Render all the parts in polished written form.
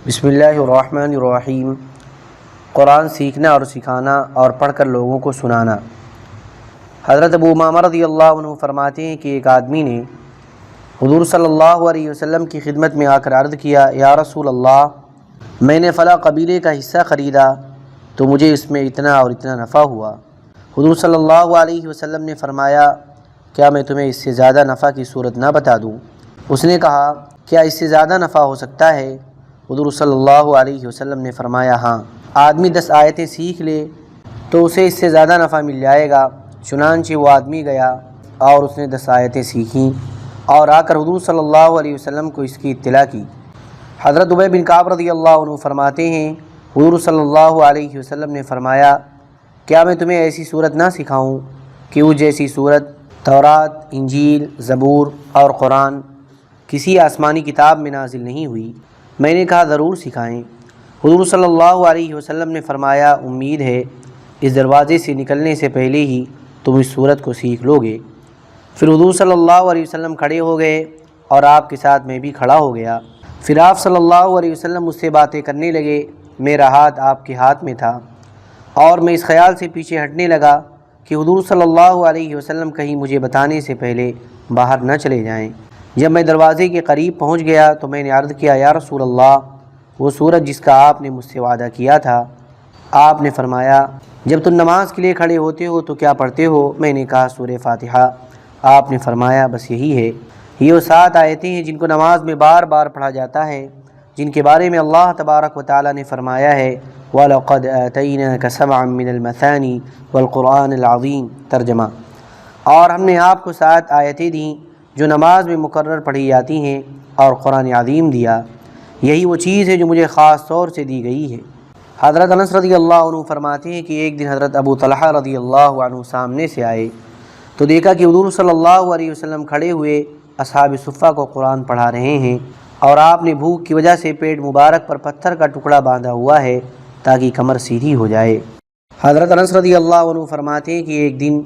بسم اللہ الرحمن الرحیم۔ قرآن سیکھنا اور سکھانا اور پڑھ کر لوگوں کو سنانا۔ حضرت ابو امامہ رضی اللہ عنہ فرماتے ہیں کہ ایک آدمی نے حضور صلی اللہ علیہ وسلم کی خدمت میں آ کر عرض کیا، یا رسول اللہ، میں نے فلاں قبیلے کا حصہ خریدا تو مجھے اس میں اتنا اور اتنا نفع ہوا۔ حضور صلی اللہ علیہ وسلم نے فرمایا، کیا میں تمہیں اس سے زیادہ نفع کی صورت نہ بتا دوں؟ اس نے کہا، کیا اس سے زیادہ نفع ہو سکتا ہے؟ حضور صلی اللہ علیہ وسلم نے فرمایا، ہاں، آدمی 10 آیتیں سیکھ لے تو اسے اس سے زیادہ نفع مل جائے گا۔ چنانچہ وہ آدمی گیا اور اس نے 10 آیتیں سیکھیں اور آ کر حضور صلی اللہ علیہ وسلم کو اس کی اطلاع کی۔ حضرت ابی بن کعب رضی اللہ عنہ فرماتے ہیں، حضور صلی اللہ علیہ وسلم نے فرمایا، کیا میں تمہیں ایسی صورت نہ سکھاؤں کہ وہ جیسی صورت تورات، انجیل، زبور اور قرآن کسی آسمانی کتاب میں نازل نہیں ہوئی؟ میں نے کہا، ضرور سکھائیں۔ حضور صلی اللہ علیہ وسلم نے فرمایا، امید ہے اس دروازے سے نکلنے سے پہلے ہی تم اس صورت کو سیکھ لو گے۔ پھر حضور صلی اللہ علیہ وسلم کھڑے ہو گئے اور آپ کے ساتھ میں بھی کھڑا ہو گیا۔ پھر آپ صلی اللہ علیہ وسلم مجھ سے باتیں کرنے لگے، میرا ہاتھ آپ کے ہاتھ میں تھا اور میں اس خیال سے پیچھے ہٹنے لگا کہ حضور صلی اللہ علیہ وسلم کہیں مجھے بتانے سے پہلے باہر نہ چلے جائیں۔ جب میں دروازے کے قریب پہنچ گیا تو میں نے عرض کیا، یا رسول اللہ، وہ سورت جس کا آپ نے مجھ سے وعدہ کیا تھا۔ آپ نے فرمایا، جب تم نماز کے لیے کھڑے ہوتے ہو تو کیا پڑھتے ہو؟ میں نے کہا، سورہ فاتحہ۔ آپ نے فرمایا، بس یہی ہے۔ یہ وہ 7 آیتیں ہیں جن کو نماز میں بار بار پڑھا جاتا ہے، جن کے بارے میں اللہ تبارک و تعالیٰ نے فرمایا ہے، وَلَقَدْ آتَيْنَاكَ سَبْعًا مِّنَ الْمَثَانِي وَالْقُرْآنِ الْعَظِيمِ۔ ترجمہ، اور ہم نے آپ کو 7 آیتیں دیں جو نماز میں مقرر پڑھی جاتی ہیں اور قرآن عظیم دیا، یہی وہ چیز ہے جو مجھے خاص طور سے دی گئی ہے۔ حضرت انس رضی اللہ عنہ فرماتے ہیں کہ ایک دن حضرت ابو طلحہ رضی اللہ عنہ سامنے سے آئے تو دیکھا کہ حضور صلی اللہ علیہ وسلم کھڑے ہوئے اصحاب صفہ کو قرآن پڑھا رہے ہیں اور آپ نے بھوک کی وجہ سے پیٹ مبارک پر پتھر کا ٹکڑا باندھا ہوا ہے تاکہ کمر سیدھی ہو جائے۔ حضرت انس رضی اللہ عنہ فرماتے ہیں کہ ایک دن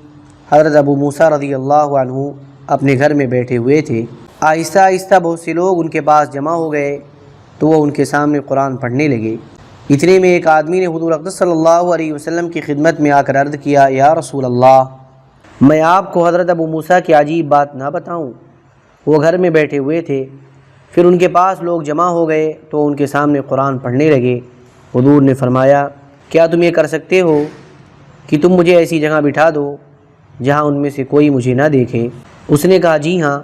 حضرت ابو موسیٰ رضی اللہ عنہ اپنے گھر میں بیٹھے ہوئے تھے۔ آہستہ آہستہ بہت سے لوگ ان کے پاس جمع ہو گئے تو وہ ان کے سامنے قرآن پڑھنے لگے۔ اتنے میں ایک آدمی نے حضور اقدس صلی اللہ علیہ وسلم کی خدمت میں آ کر عرض کیا، یا رسول اللہ، میں آپ کو حضرت ابو موسیٰ کی عجیب بات نہ بتاؤں؟ وہ گھر میں بیٹھے ہوئے تھے، پھر ان کے پاس لوگ جمع ہو گئے تو ان کے سامنے قرآن پڑھنے لگے۔ حضور نے فرمایا، کیا تم یہ کر سکتے ہو کہ تم مجھے ایسی جگہ بٹھا دو جہاں ان میں سے کوئی مجھے نہ دیکھے؟ اس نے کہا، جی ہاں۔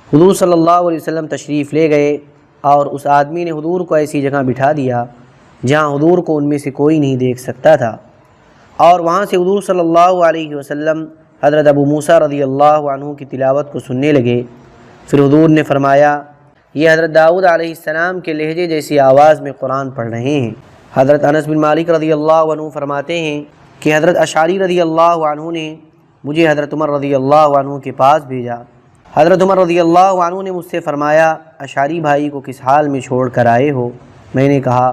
حضور صلی اللہ علیہ وسلم تشریف لے گئے اور اس آدمی نے حضور کو ایسی جگہ بٹھا دیا جہاں حضور کو ان میں سے کوئی نہیں دیکھ سکتا تھا، اور وہاں سے حضور صلی اللہ علیہ وسلم حضرت ابو موسیٰ رضی اللہ عنہ کی تلاوت کو سننے لگے۔ پھر حضور نے فرمایا، یہ حضرت داؤد علیہ السلام کے لہجے جیسی آواز میں قرآن پڑھ رہے ہیں۔ حضرت انس بن مالک رضی اللہ عنہ فرماتے ہیں کہ حضرت اشعری رضی اللہ عنہ نے مجھے حضرت عمر رضی اللہ عنہ کے پاس بھیجا۔ حضرت عمر رضی اللہ عنہ نے مجھ سے فرمایا، اشعری بھائی کو کس حال میں چھوڑ کر آئے ہو؟ میں نے کہا،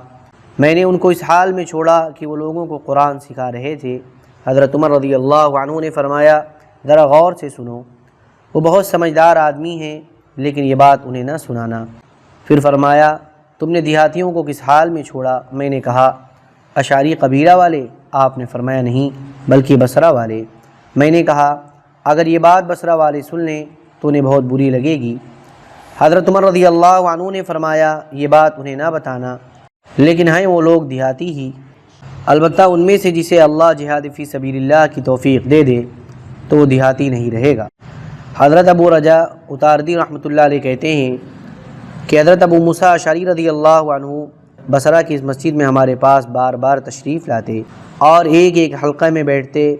میں نے ان کو اس حال میں چھوڑا کہ وہ لوگوں کو قرآن سکھا رہے تھے۔ حضرت عمر رضی اللہ عنہ نے فرمایا، ذرا غور سے سنو، وہ بہت سمجھدار آدمی ہیں، لیکن یہ بات انہیں نہ سنانا۔ پھر فرمایا، تم نے دیہاتیوں کو کس حال میں چھوڑا؟ میں نے کہا، اشعری قبیلہ والے؟ آپ نے فرمایا، نہیں، بلکہ بصرہ والے۔ میں نے کہا، اگر یہ بات بصرہ والے سن لیں تو انہیں بہت بری لگے گی۔ حضرت عمر رضی اللہ عنہ نے فرمایا، یہ بات انہیں نہ بتانا، لیکن ہیں وہ لوگ دیہاتی ہی، البتہ ان میں سے جسے اللہ جہاد فی سبیل اللہ کی توفیق دے دے تو وہ دیہاتی نہیں رہے گا۔ حضرت ابو رجا اتاردی رحمۃ اللہ علیہ کہتے ہیں کہ حضرت ابو موسیٰ اشعری رضی اللہ عنہ بصرہ کی اس مسجد میں ہمارے پاس بار بار تشریف لاتے اور ایک ایک حلقہ میں بیٹھتے،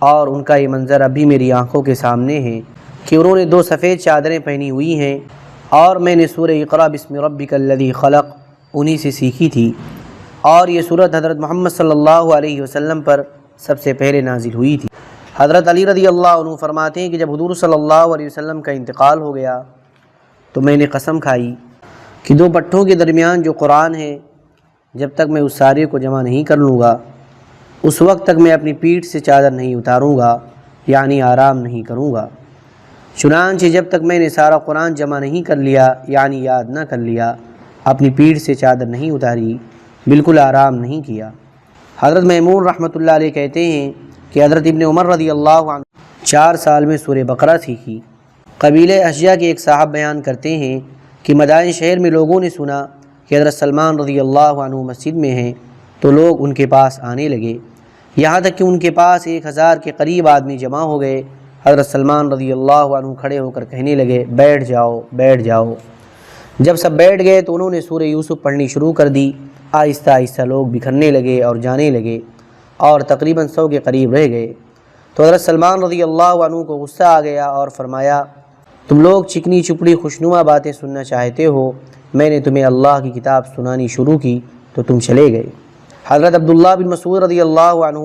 اور ان کا یہ منظر ابھی میری آنکھوں کے سامنے ہے کہ انہوں نے 2 سفید چادریں پہنی ہوئی ہیں، اور میں نے سورہ اقرأ بسم ربک الذی خلق انہی سے سیکھی تھی، اور یہ سورت حضرت محمد صلی اللہ علیہ وسلم پر سب سے پہلے نازل ہوئی تھی۔ حضرت علی رضی اللہ عنہ فرماتے ہیں کہ جب حضور صلی اللہ علیہ وسلم کا انتقال ہو گیا تو میں نے قسم کھائی کہ 2 پٹھوں کے درمیان جو قرآن ہے، جب تک میں اس سارے کو جمع نہیں کر لوں گا اس وقت تک میں اپنی پیٹھ سے چادر نہیں اتاروں گا، یعنی آرام نہیں کروں گا۔ چنانچہ جب تک میں نے سارا قرآن جمع نہیں کر لیا، یعنی یاد نہ کر لیا، اپنی پیٹھ سے چادر نہیں اتاری، بالکل آرام نہیں کیا۔ حضرت میمون رحمۃ اللہ علیہ کہتے ہیں کہ حضرت ابن عمر رضی اللہ عنہ 4 سال میں سورہ بقرہ سیکھی۔ قبیلہ اشجع کے ایک صاحب بیان کرتے ہیں کہ مدائن شہر میں لوگوں نے سنا کہ حضرت سلمان رضی اللہ عنہ مسجد میں ہیں، تو لوگ ان کے پاس آنے لگے، یہاں تک کہ ان کے پاس 1000 کے قریب آدمی جمع ہو گئے۔ حضرت سلمان رضی اللہ عنہ کھڑے ہو کر کہنے لگے، بیٹھ جاؤ بیٹھ جاؤ۔ جب سب بیٹھ گئے تو انہوں نے سورہ یوسف پڑھنی شروع کر دی۔ آہستہ آہستہ لوگ بکھرنے لگے اور جانے لگے اور تقریباً 100 کے قریب رہ گئے۔ تو حضرت سلمان رضی اللہ عنہ کو غصہ آ گیا اور فرمایا، تم لوگ چکنی چپڑی خوشنما باتیں سننا چاہتے ہو، میں نے تمہیں اللہ کی کتاب سنانی شروع کی تو تم چلے گئے۔ حضرت عبداللہ بن مسعود رضی اللہ عنہ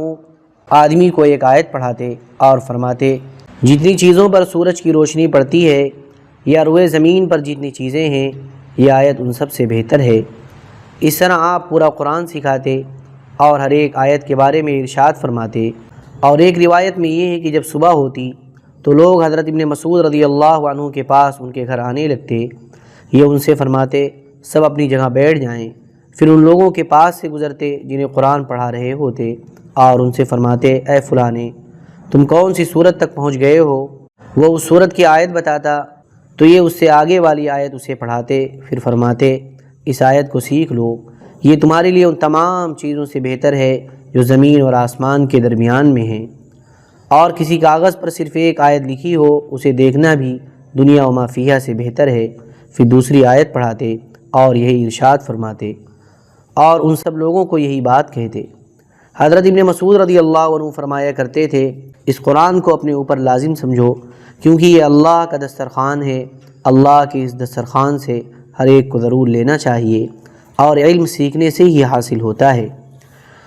آدمی کو ایک آیت پڑھاتے اور فرماتے، جتنی چیزوں پر سورج کی روشنی پڑتی ہے یا روئے زمین پر جتنی چیزیں ہیں، یہ آیت ان سب سے بہتر ہے۔ اس طرح آپ پورا قرآن سکھاتے اور ہر ایک آیت کے بارے میں ارشاد فرماتے۔ اور ایک روایت میں یہ ہے کہ جب صبح ہوتی تو لوگ حضرت ابن مسعود رضی اللہ عنہ کے پاس ان کے گھر آنے لگتے، یہ ان سے فرماتے سب اپنی جگہ بیٹھ جائیں، پھر ان لوگوں کے پاس سے گزرتے جنہیں قرآن پڑھا رہے ہوتے اور ان سے فرماتے، اے فلانے تم کون سی سورت تک پہنچ گئے ہو؟ وہ اس سورت کی آیت بتاتا تو یہ اس سے آگے والی آیت اسے پڑھاتے، پھر فرماتے اس آیت کو سیکھ لو، یہ تمہارے لیے ان تمام چیزوں سے بہتر ہے جو زمین اور آسمان کے درمیان میں ہیں۔ اور کسی کاغذ پر صرف ایک آیت لکھی ہو اسے دیکھنا بھی دنیا و ما فیہا سے بہتر ہے۔ پھر دوسری آیت پڑھاتے اور یہی ارشاد فرماتے اور ان سب لوگوں کو یہی بات کہتے۔ حضرت ابن مسعود رضی اللہ عنہ فرمایا کرتے تھے، اس قرآن کو اپنے اوپر لازم سمجھو، کیونکہ یہ اللہ کا دسترخوان ہے، اللہ کے اس دسترخوان سے ہر ایک کو ضرور لینا چاہیے اور علم سیکھنے سے ہی حاصل ہوتا ہے۔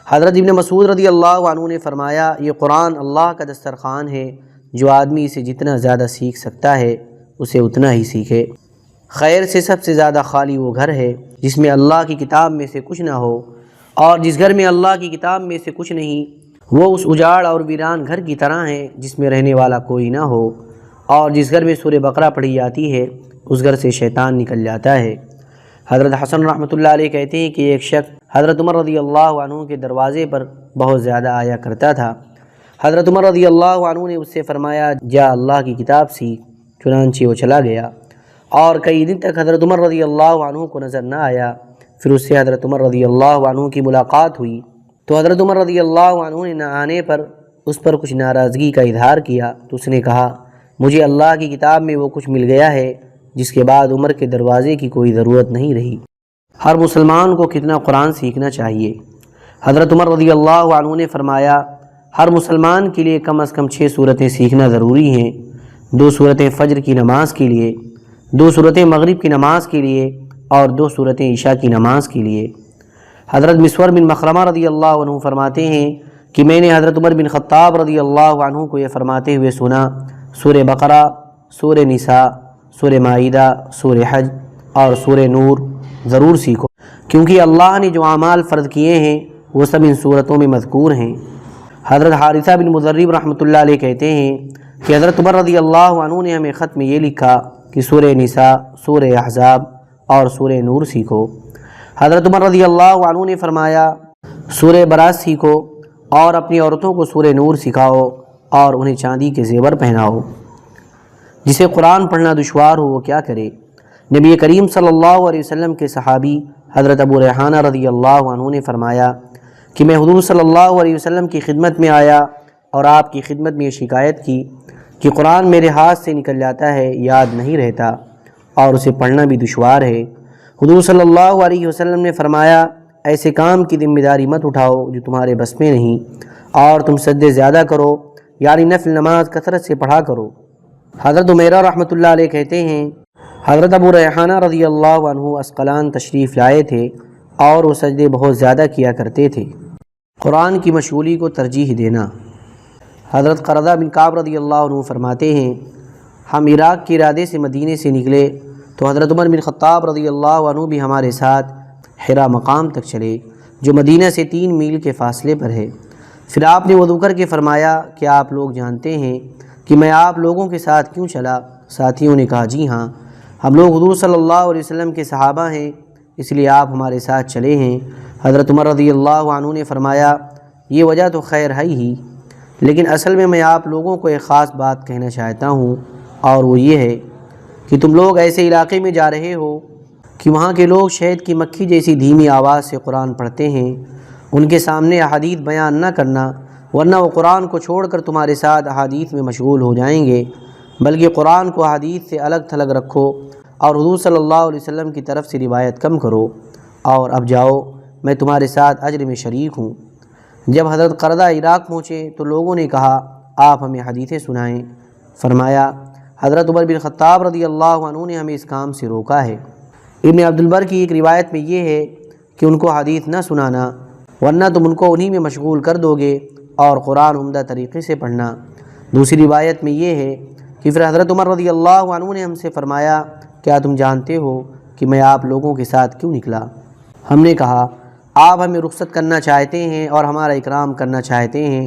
حضرت ابن مسعود رضی اللہ عنہ نے فرمایا، یہ قرآن اللہ کا دسترخوان ہے، جو آدمی اسے جتنا زیادہ سیکھ سکتا ہے اسے اتنا ہی سیکھے۔ خیر سے سب سے زیادہ خالی وہ گھر ہے جس میں اللہ کی کتاب میں سے کچھ نہ ہو، اور جس گھر میں اللہ کی کتاب میں سے کچھ نہیں وہ اس اجاڑ اور ویران گھر کی طرح ہے جس میں رہنے والا کوئی نہ ہو، اور جس گھر میں سورہ بقرہ پڑھی جاتی ہے اس گھر سے شیطان نکل جاتا ہے۔ حضرت حسن رحمۃ اللہ علیہ کہتے ہیں کہ ایک شخص حضرت عمر رضی اللہ عنہ کے دروازے پر بہت زیادہ آیا کرتا تھا۔ حضرت عمر رضی اللہ عنہ نے اس سے فرمایا، جا اللہ کی کتاب سیکھ، چنانچہ وہ چلا گیا اور کئی دن تک حضرت عمر رضی اللہ عنہ کو نظر نہ آیا۔ پھر اس سے حضرت عمر رضی اللہ عنہ کی ملاقات ہوئی تو حضرت عمر رضی اللہ عنہ نے نہ آنے پر اس پر کچھ ناراضگی کا اظہار کیا، تو اس نے کہا، مجھے اللہ کی کتاب میں وہ کچھ مل گیا ہے جس کے بعد عمر کے دروازے کی کوئی ضرورت نہیں رہی۔ ہر مسلمان کو کتنا قرآن سیکھنا چاہیے۔ حضرت عمر رضی اللہ عنہ نے فرمایا، ہر مسلمان کے لیے کم از کم 6 سورتیں سیکھنا ضروری ہیں، 2 سورتیں فجر کی نماز کے لیے، 2 سورتیں مغرب کی نماز کے لیے اور 2 سورتیں عشاء کی نماز کے لیے۔ حضرت مسور بن مخرمہ رضی اللہ عنہ فرماتے ہیں کہ میں نے حضرت عمر بن خطاب رضی اللہ عنہ کو یہ فرماتے ہوئے سنا، سورہ بقرہ، سورہ نساء، سورہ مائدہ، سورہ حج اور سورہ نور ضرور سیکھو، کیونکہ اللہ نے جو اعمال فرض کیے ہیں وہ سب ان سورتوں میں مذکور ہیں۔ حضرت حارثہ بن مضرب رحمۃ اللہ علیہ کہتے ہیں کہ حضرت عمر رضی اللہ عنہ نے ہمیں خط میں یہ لکھا کہ سورہ نساء، سورہ احزاب اور سورہ نور سیکھو۔ حضرت عمر رضی اللہ عنہ نے فرمایا، سورہ برات سیکھو اور اپنی عورتوں کو سورہ نور سکھاؤ اور انہیں چاندی کے زیور پہناؤ۔ جسے قرآن پڑھنا دشوار ہو وہ کیا کرے؟ نبی کریم صلی اللہ علیہ وسلم کے صحابی حضرت ابو ریحانہ رضی اللہ عنہ نے فرمایا کہ میں حضور صلی اللہ علیہ وسلم کی خدمت میں آیا اور آپ کی خدمت میں یہ شکایت کی کہ قرآن میرے ہاتھ سے نکل جاتا ہے، یاد نہیں رہتا اور اسے پڑھنا بھی دشوار ہے۔ حضور صلی اللہ علیہ وسلم نے فرمایا، ایسے کام کی ذمہ داری مت اٹھاؤ جو تمہارے بس میں نہیں، اور تم سجدے زیادہ کرو، یعنی نفل نماز کثرت سے پڑھا کرو۔ حضرت عمیرہ رحمۃ اللہ علیہ کہتے ہیں، حضرت ابو ریحانہ رضی اللہ عنہ اسقلان تشریف لائے تھے اور وہ سجدے بہت زیادہ کیا کرتے تھے۔ قرآن کی مشغولی کو ترجیح دینا۔ حضرت قرظہ بن کعب رضی اللہ عنہ فرماتے ہیں، ہم عراق کے ارادے سے مدینے سے نکلے تو حضرت عمر بن خطاب رضی اللہ عنہ بھی ہمارے ساتھ حرا مقام تک چلے جو مدینہ سے 3 میل کے فاصلے پر ہے۔ پھر آپ نے وضو کر کے فرمایا کہ آپ لوگ جانتے ہیں کہ میں آپ لوگوں کے ساتھ کیوں چلا؟ ساتھیوں نے کہا، جی ہاں، ہم لوگ حضور صلی اللہ علیہ وسلم کے صحابہ ہیں، اس لیے آپ ہمارے ساتھ چلے ہیں۔ حضرت عمر رضی اللہ عنہ نے فرمایا یہ وجہ تو خیر ہے ہی، لیکن اصل میں آپ لوگوں کو ایک خاص بات کہنا چاہتا ہوں، اور وہ یہ ہے کہ تم لوگ ایسے علاقے میں جا رہے ہو کہ وہاں کے لوگ شہد کی مکھی جیسی دھیمی آواز سے قرآن پڑھتے ہیں۔ ان کے سامنے احادیث بیان نہ کرنا، ورنہ وہ قرآن کو چھوڑ کر تمہارے ساتھ احادیث میں مشغول ہو جائیں گے، بلکہ قرآن کو احادیث سے الگ تھلگ رکھو اور حضور صلی اللہ علیہ وسلم کی طرف سے روایت کم کرو، اور اب جاؤ، میں تمہارے ساتھ اجر میں شریک ہوں۔ جب حضرت قردہ عراق پہنچے تو لوگوں نے کہا آپ ہمیں حدیثیں سنائیں۔ فرمایا حضرت عمر بن خطاب رضی اللہ عنہ نے ہمیں اس کام سے روکا ہے۔ ابن عبد البر کی ایک روایت میں یہ ہے کہ ان کو حدیث نہ سنانا، ورنہ تم ان کو انہی میں مشغول کر دو گے، اور قرآن عمدہ طریقے سے پڑھنا۔ دوسری روایت میں یہ ہے کہ پھر حضرت عمر رضی اللہ عنہ نے ہم سے فرمایا کیا تم جانتے ہو کہ میں آپ لوگوں کے ساتھ کیوں نکلا؟ ہم نے کہا آپ ہمیں رخصت کرنا چاہتے ہیں اور ہمارا اکرام کرنا چاہتے ہیں۔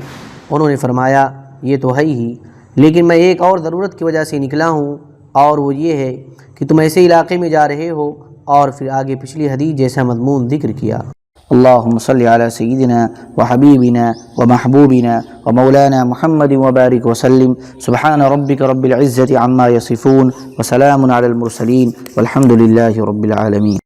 انہوں نے فرمایا یہ تو ہے ہی، لیکن میں ایک اور ضرورت کی وجہ سے نکلا ہوں، اور وہ یہ ہے کہ تم ایسے علاقے میں جا رہے ہو، اور پھر آگے پچھلی حدیث جیسا مضمون ذکر کیا۔ اللهم صل على سيدنا وحبيبنا ومحبوبنا ومولانا محمد وبارك وسلم. سبحان ربك رب العزة عما يصفون، وسلام على المرسلين، والحمد لله رب العالمين.